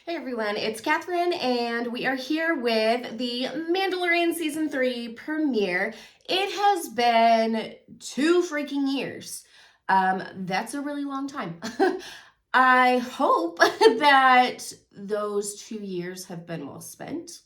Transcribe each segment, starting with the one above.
Hey everyone, it's Catherine, and we are here with the Mandalorian Season 3 premiere. It has been 2 freaking years. That's a really long time. I hope that those 2 years have been well spent.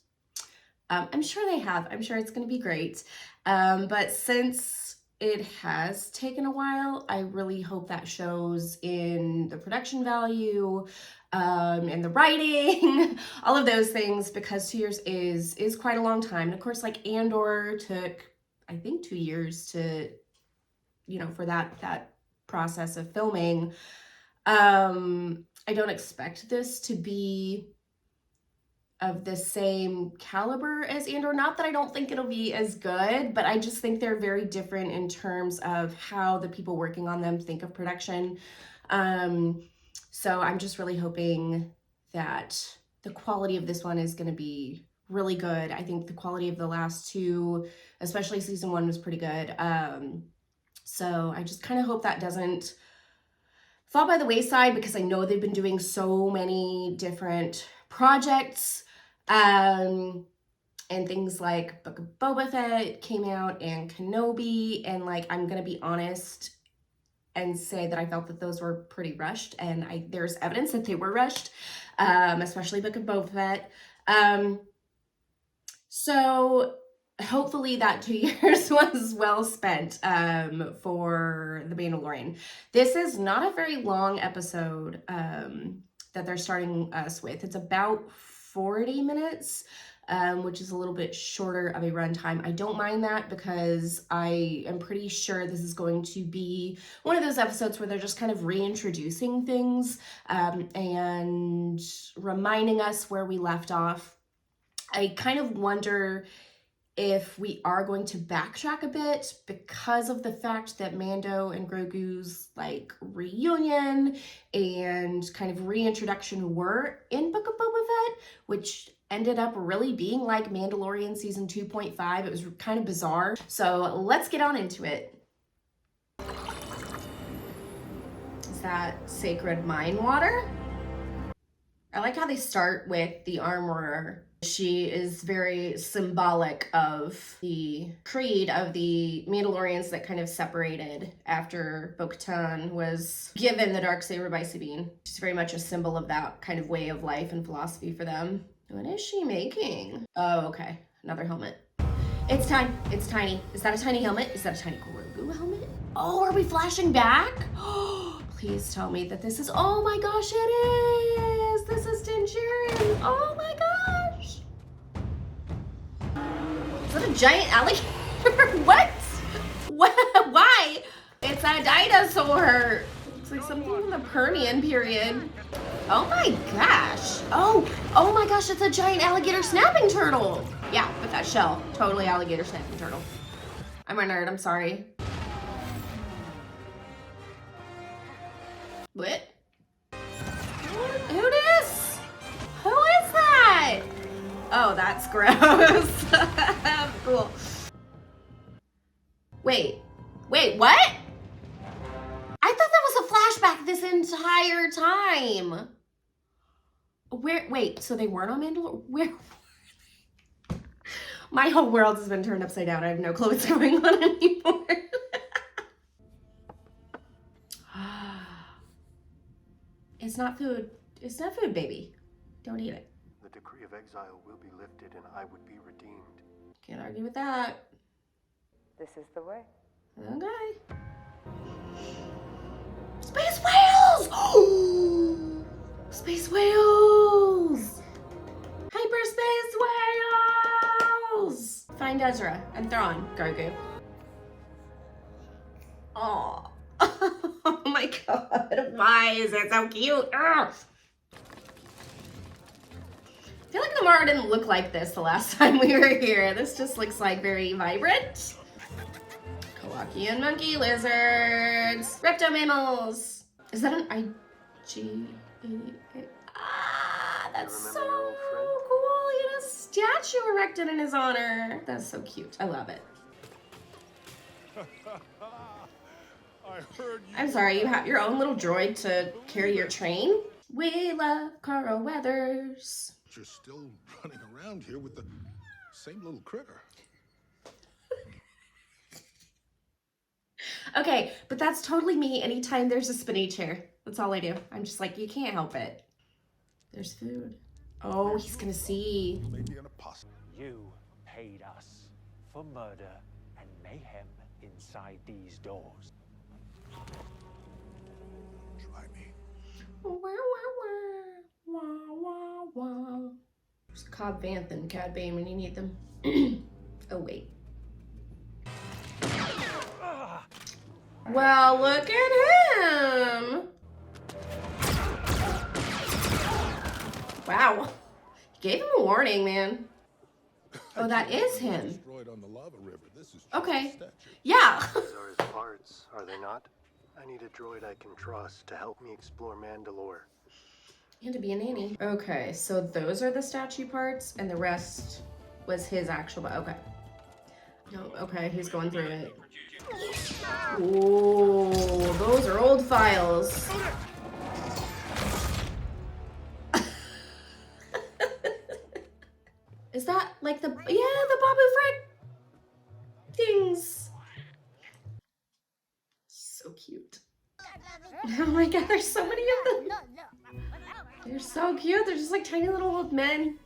I'm sure they have. I'm sure it's going to be great. But since it has taken a while, I really hope that shows in the production value, and the writing, all of those things, because 2 years is quite a long time. And of course, like Andor took, I think, 2 years to, for that process of filming. I don't expect this to be of the same caliber as Andor. Not that I don't think it'll be as good, but I just think they're very different in terms of how the people working on them think of production. So I'm just really hoping that the quality of this one is going to be really good. I think the quality of the last two, especially season 1, was pretty good. So I just kind of hope that doesn't fall by the wayside, because I know they've been doing so many different projects. And things like Book of Boba Fett came out, and Kenobi, and I'm gonna be honest and say that I felt that those were pretty rushed, and there's evidence that they were rushed, especially Book of Boba Fett. So hopefully that 2 years was well spent for The Mandalorian. This is not a very long episode that they're starting us with. It's about 40 minutes, which is a little bit shorter of a runtime. I don't mind that, because I am pretty sure this is going to be one of those episodes where they're just kind of reintroducing things and reminding us where we left off. I kind of wonder if we are going to backtrack a bit because of the fact that Mando and Grogu's reunion and kind of reintroduction were in Book of Boba Fett, which ended up really being like Mandalorian season 2.5. It was kind of bizarre. So let's get on into it. Is that sacred mine water? I like how they start with the armorer. She is very symbolic of the creed of the Mandalorians that kind of separated after Bo-Katan was given the Darksaber by Sabine. She's very much a symbol of that kind of way of life and philosophy for them. What is she making? Oh, okay. Another helmet. It's tiny. It's tiny. Is that a tiny helmet? Is that a tiny Grogu helmet? Oh, are we flashing back? Please tell me that this is... Oh my gosh, it is! This is Din Djarin. Oh my gosh! Is that a giant alligator? What? What? Why? It's a dinosaur. Looks like something in the Permian period. Oh my gosh. Oh my gosh, it's a giant alligator snapping turtle. Yeah, with that shell. Totally alligator snapping turtle. I'm a nerd, I'm sorry. What? Who dis? Who is that? Oh, that's gross. Cool. Wait, what? I thought that was a flashback this entire time. Wait, so they weren't on Mandalore? Where? My whole world has been turned upside down. I have no clue what's going on anymore. It's not food. It's not food, baby. Don't eat it. The decree of exile will be lifted and I would be redeemed. Can't argue with that. This is the way. Okay. Space whales! Space whales! Hyperspace whales! Find Ezra and Thrawn, Grogu. Oh. Oh my god, why is it so cute? Ugh. I feel like the Mara didn't look like this the last time we were here. This just looks like very vibrant. Kowakian monkey lizards. Reptomammals. Is that an IG? Ah, that's so cool. He had a statue erected in his honor. That's so cute. I love it. I'm sorry, you have your own little droid to carry your train? We love Carl Weathers. You're still running around here with the same little critter. Okay, but that's totally me anytime there's a spinny chair. That's all I do. I'm just like, you can't help it. There's food. Oh, he's gonna see. Maybe an apostle. You paid us for murder and mayhem inside these doors. Try me. Wah, wah, wah, wah, wah, wah. There's Cobb Vanth and Cad Bane when you need them. Oh, wait. Well, look at him. Wow. He gave him a warning, man. Oh, that is him. Destroyed on the lava river. This is just Okay. a statue. Yeah. These are his parts, are they not? I need a droid I can trust to help me explore Mandalore. And to be a nanny. Okay, so those are the statue parts, and the rest was his actual. Okay. No, okay, he's going through it. Ooh, those are old files. Is that like the Babu Frick things? So cute. Oh my god, there's so many of them. They're so cute. They're just like tiny little old men.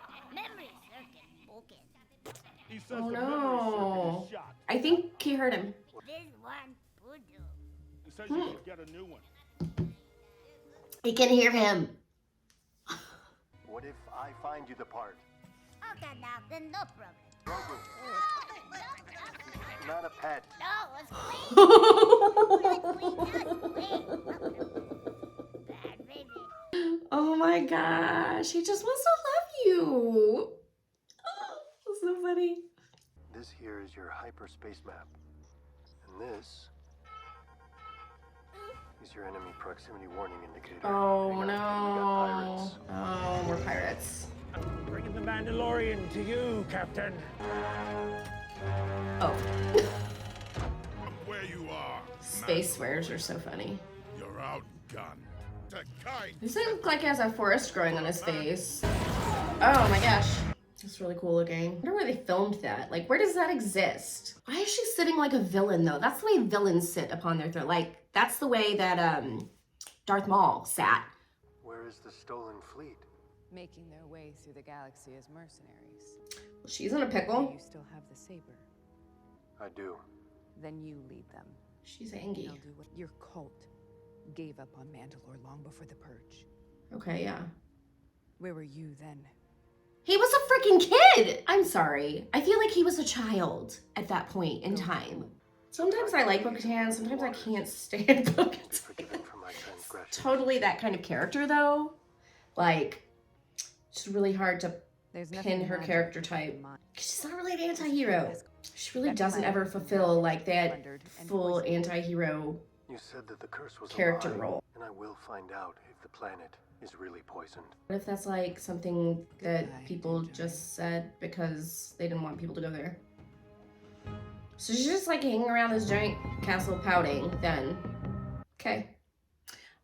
Oh no. I think he heard him. He can hear him. What if I find you the part? Okay, now then no problem. Not a pet. No, bad baby. Oh my gosh, he just wants to love you. Oh, that's so funny. This here is your hyperspace map. And this is your enemy proximity warning indicator. Oh Hang on, we no. got pirates. Oh, we're pirates. Bringing the Mandalorian to you, Captain. Oh, From where you are, space swears are so funny. you're outgunned. The kind. This look like he has a forest growing on his face. Oh my gosh. That's really cool looking. I wonder where they filmed that. Like, where does that exist? Why is she sitting like a villain, though? That's the way villains sit upon their throne. Like, that's the way that Darth Maul sat. Where is the stolen fleet? Making their way through the galaxy as mercenaries. Well, she's in a Do pickle. you still have the saber? I do. Then you lead them. She's angry. They'll do what your cult gave up on Mandalore long before the purge. Okay, yeah. Where were you then? He was a freaking kid! I'm sorry. I feel like he was a child at that point in time. Sometimes I like Bo-Katan, sometimes I can't stand Be Bo-Katan. forgiven for my transgression. Totally that kind of character, though. Like, it's really hard to There's pin her magic character in type. mind. She's not really an anti-hero. She really That doesn't planet ever fulfill like that plundered and full poisoned. anti-hero You said that the curse was a character lie, role. and I will find out if the planet is really poisoned. What if that's like something that Goodbye, people Ginger. just said because they didn't want people to go there? So she's just like hanging around this giant castle pouting then. Okay.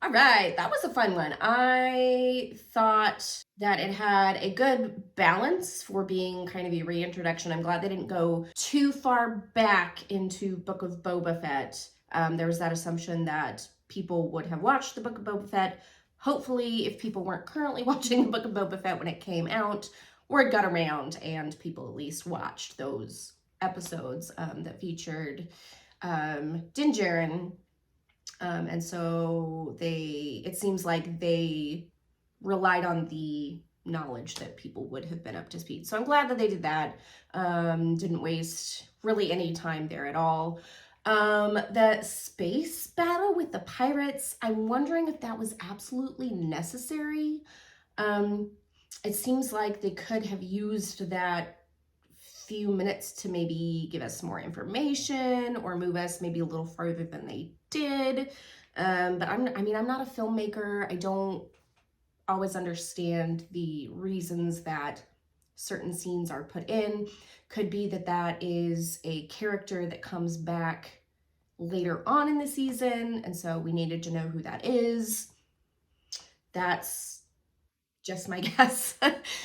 All right, that was a fun one. I thought that it had a good balance for being kind of a reintroduction. I'm glad they didn't go too far back into Book of Boba Fett. There was that assumption that people would have watched the Book of Boba Fett. Hopefully, if people weren't currently watching the Book of Boba Fett when it came out, word got around and people at least watched those episodes that featured Din Djarin. And so it seems like they relied on the knowledge that people would have been up to speed. So I'm glad that they did that. Didn't waste really any time there at all. The space battle with the pirates, I'm wondering if that was absolutely necessary. It seems like they could have used that few minutes to maybe give us more information or move us maybe a little farther than they did. But I'm not a filmmaker. I don't always understand the reasons that certain scenes are put in. Could be that that is a character that comes back later on in the season, and so we needed to know who that is. That's just my guess.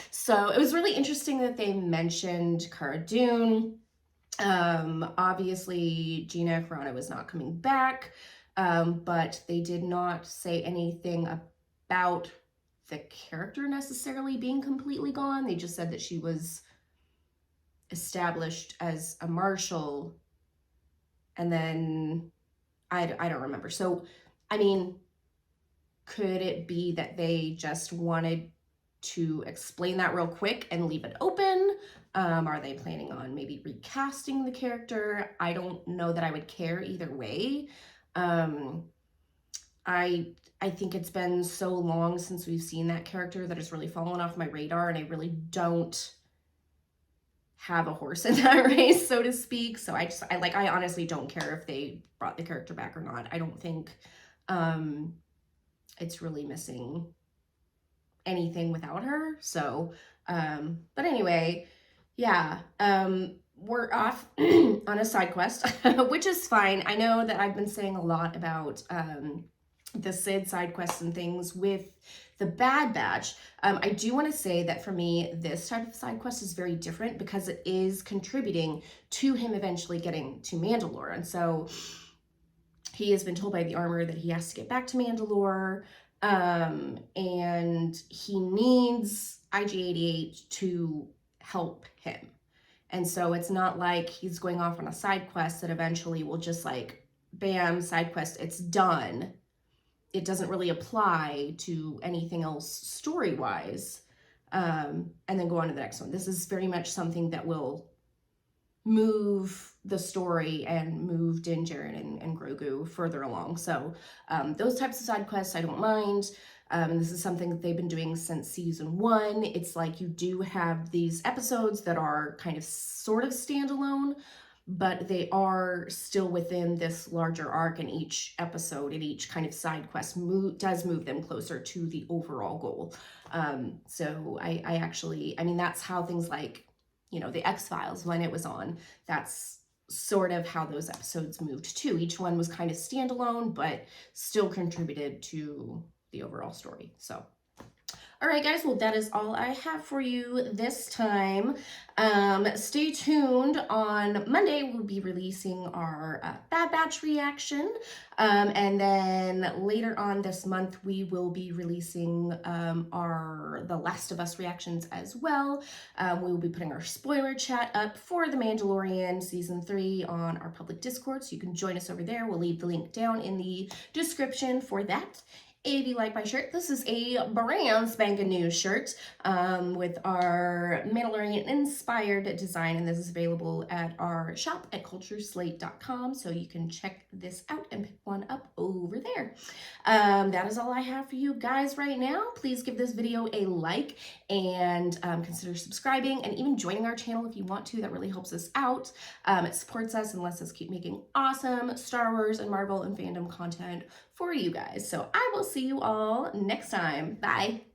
So it was really interesting that they mentioned Cara Dune. Obviously Gina Carano was not coming back, but they did not say anything about the character necessarily being completely gone. They just said that she was established as a marshal, and then I don't remember. So, I mean, could it be that they just wanted to explain that real quick and leave it open? Are they planning on maybe recasting the character? I don't know that I would care either way. I think it's been so long since we've seen that character that it's really fallen off my radar, and I really don't have a horse in that race, so to speak. So I honestly don't care if they brought the character back or not. I don't think it's really missing anything without her. So but anyway, yeah, we're off on a side quest, which is fine. I know that I've been saying a lot about the Sid side quests and things with the Bad Batch. I do want to say that for me, this type of side quest is very different because it is contributing to him eventually getting to Mandalore. And so he has been told by the armor that he has to get back to Mandalore, and he needs IG-88 to help him. And so it's not like he's going off on a side quest that eventually will just like, bam, side quest, it's done. It doesn't really apply to anything else story-wise, and then go on to the next one. This is very much something that will move the story and move Din Djarin and Grogu further along. So those types of side quests I don't mind. And this is something that they've been doing since season 1. It's like you do have these episodes that are kind of sort of standalone, but they are still within this larger arc, and each episode and each kind of side quest does move them closer to the overall goal. So I mean, that's how things like, you know, the X-Files, when it was on, that's sort of how those episodes moved too. Each one was kind of standalone, but still contributed to the overall story. So all right, guys, well, that is all I have for you this time. Stay tuned. On Monday, we'll be releasing our Bad Batch reaction. And then later on this month, we will be releasing our The Last of Us reactions as well. We will be putting our spoiler chat up for The Mandalorian Season 3 on our public Discord, so you can join us over there. We'll leave the link down in the description for that. If you like my shirt, this is a brand spanking new shirt with our Mandalorian inspired design, and this is available at our shop at cultureslate.com, so you can check this out and pick one up over there. That is all I have for you guys right now. Please give this video a like and consider subscribing and even joining our channel if you want to. That really helps us out. It supports us and lets us keep making awesome Star Wars and Marvel and fandom content for you guys. So I will see you all next time. Bye.